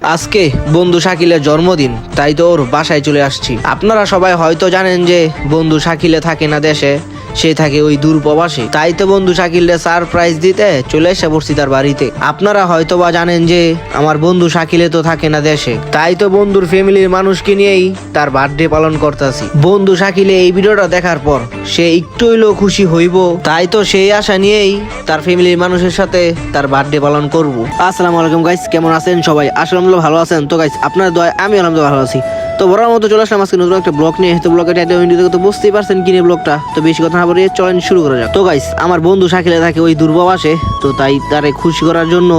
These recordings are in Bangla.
আজকে বন্ধু শাকিলের জন্মদিন, তাই তো ওর বাসায় চলে আসছি। আপনারা সবাই হয়তো জানেন যে বন্ধু শাকিলে থাকে না দেশে, সে থাকে ওই দূর প্রবাসে। তাই তো বন্ধু শাকিলে সারপ্রাইজ দিতে চলে এসে পড়ছি তার বাড়িতে। আপনারা হয়তো বা জানেন যে আমার বন্ধু শাকিলে তো থাকে না দেশে, তাই তো বন্ধুর ফ্যামিলির মানুষকে নিয়েই তার বার্থডে পালন করতেছি। বন্ধু শাকিলে এই ভিডিওটা দেখার পর সে একটু হইলেও খুশি হইব, তাই তো সেই আশা নিয়েই তার ফ্যামিলির মানুষের সাথে তার বার্থডে পালন করব। আসসালামু আলাইকুম গাইস, কেমন আছেন সবাই? আসলে ভালো আছেন তো গাইস? আপনার দয়া আমি আলহামদুলিল্লাহ ভালো আছি। তো বড়ার মতো চলে আসলাম আজকে নতুন একটা ব্লগ নিয়ে। তো ব্লগের টাইটেল তো বুঝতেই পারছেন কি নিয়ে ব্লগটা। তো বেশি কথা না বলে চলেন শুরু করা যাক। তো গাইস, আমার বন্ধু শাকিলে থাকে ওই দূরপ্রবাসে, তো তাই তারে খুশি করার জন্য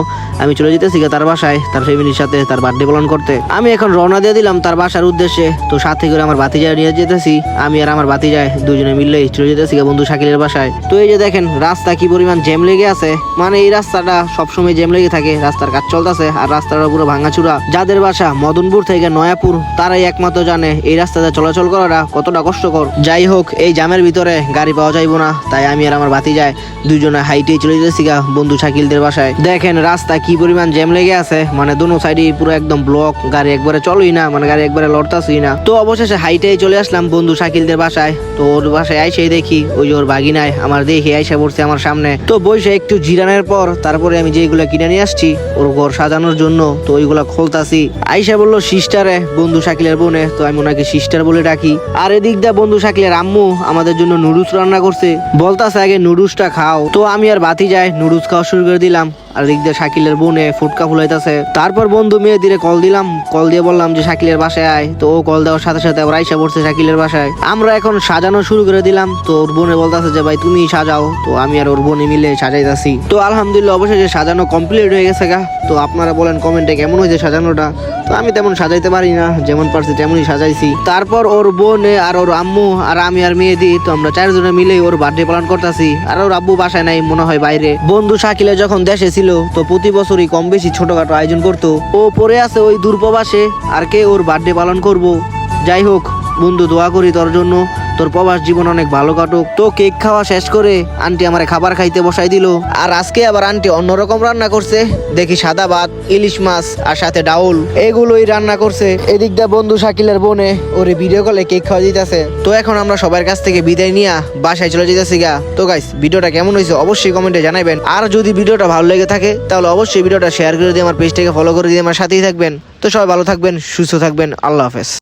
আমি চলে যেতেছি তার বাসায় তার ফ্যামিলির সাথে তার বার্থডে পালন করতে। আমি এখন রওনা দিয়ে দিলাম তার বাসার উদ্দেশ্যে। তো সাথে করে আমার ভাতিজা নিয়ে যেতেছি, আমি আর আমার ভাতিজা দুজনে মিললেই চলে যেতেছি বন্ধু শাকিলের বাসায়। তো এই যে দেখেন রাস্তা কি পরিমাণ জ্যাম লেগে আছে, মানে এই রাস্তাটা সবসময় জ্যাম লেগে থাকে, রাস্তার কাজ চলতেছে আর রাস্তাটা পুরো ভাঙাচুরা। যাদের বাসা মদনপুর থেকে নয়াপুর তারাই একমাত্র জানে এই রাস্তাতে চলাচল করাটা কতটা কষ্টকর। যাই হোক, এই জ্যামের ভিতরে গাড়ি পাওয়া যাইব না, তাই আমি আর আমার ভাতিজায় দুইজনে হাইটেই চলে যেতেছি বন্ধু শাকিলদের বাসায়। দেখেন রাস্তা কি পরিমাণ জ্যাম লেগে আছে, মানে দোনো সাইডে পুরো একদম ব্লক, গাড়ি একবারে চলই না, মানে গাড়ি একবারে লড়তাছই না। তো অবশেষে হাইটেই চলে আসলাম বন্ধু শাকিলদের বাসায়। তো ওর বাসায় আইসেই দেখি ওই যে ওর বাগিনায় আমার দেখে আইসা পড়ছে আমার সামনে। তো বসে একটু জিরানোর পর তারপরে আমি যেগুলো কিনে নিয়ে আসছি ওর ঘর সাজানোর জন্য, তো ওইগুলা খোলতাছি। আইসা বললো সিস্টারে, বন্ধু শাকিলের বোনে, তো আমি ওনাকে সিস্টার বলে ডাকি। আর এদিক দিয়ে বন্ধু শাকিলের আম্মু আমাদের জন্য নুডলস রান্না করছে, বলতাছে আগে নুডলসটা খাও। তো আমি আর বাতি যাই নুডলস খাওয়া শুরু করে দিলাম। আর দিক দিয়ে শাকিলের বোনে ফুটকা ফুলাইতেছে। তারপর বন্ধু মেয়ে দিয়ে কল দিলাম, কল দিয়ে বললাম যে শাকিলের বাসায় আয়। তো ও কল দেওয়ার সাথে সাথে আবার আইসা পড়ছে শাকিলের বাসায়। আমরা এখন সাজানো শুরু করে দিলাম। তো ওর বোনে বলতেছে যে ভাই তুমি সাজাও, তো আমি আর ওর বোনে মিলে সাজাইতাছি। তো আলহামদুলিল্লাহ অবশেষে সাজানো কমপ্লিট হয়ে গেছে তো আপনারা বলেন কমেন্টে কেমন হয়েছে সাজানোটা। তো আমি তেমন সাজাইতে পারি না, যেমন পারছি তেমনই সাজাইছি। তারপর ওর বোনে আর ওর আম্মু আর আমি আর মেয়েদি, তো আমরা চারজনে মিলে ওর বার্থডে পালন করতেছি। আর ওর আব্বু বাসায় নাই, মনে হয় বাইরে। বন্ধু শাকিলে যখন দেশে ছিল তো প্রতি বছরই কম বেশি ছোটখাটো আয়োজন করতো। ও পরে আছে ওই দূরপ্রবাসে, আর কে ওর বার্থডে পালন করব। যাই হোক বন্ধু, দোয়া করি তোর জন্য, তোর প্রবাস জীবন অনেক ভালো কাটুক। তো কেক খাওয়া শেষ করে আন্টি আমার খাবার খাইতে বসাই দিল। আর আজকে আবার আন্টি অন্যরকম রান্না করছে, দেখি সাদা ভাত, ইলিশ মাছ আর সাথে ডাউল, এগুলোই রান্না করছে। এদিকটা বন্ধু শাকিলের বোনে ওরে ভিডিও কলে কেক খাওয়া দিতেছে। তো এখন আমরা সবার কাছ থেকে বিদায় নিয়ে বাসায় চলে যেতেছি তো গাইস, ভিডিওটা কেমন হয়েছে অবশ্যই কমেন্টে জানাবেন। আর যদি ভিডিওটা ভালো লেগে থাকে তাহলে অবশ্যই ভিডিওটা শেয়ার করে দিয়ে আমার পেজটাকে ফলো করে দিয়ে আমার সাথেই থাকবেন। তো সবাই ভালো থাকবেন, সুস্থ থাকবেন, আল্লাহ হাফেজ।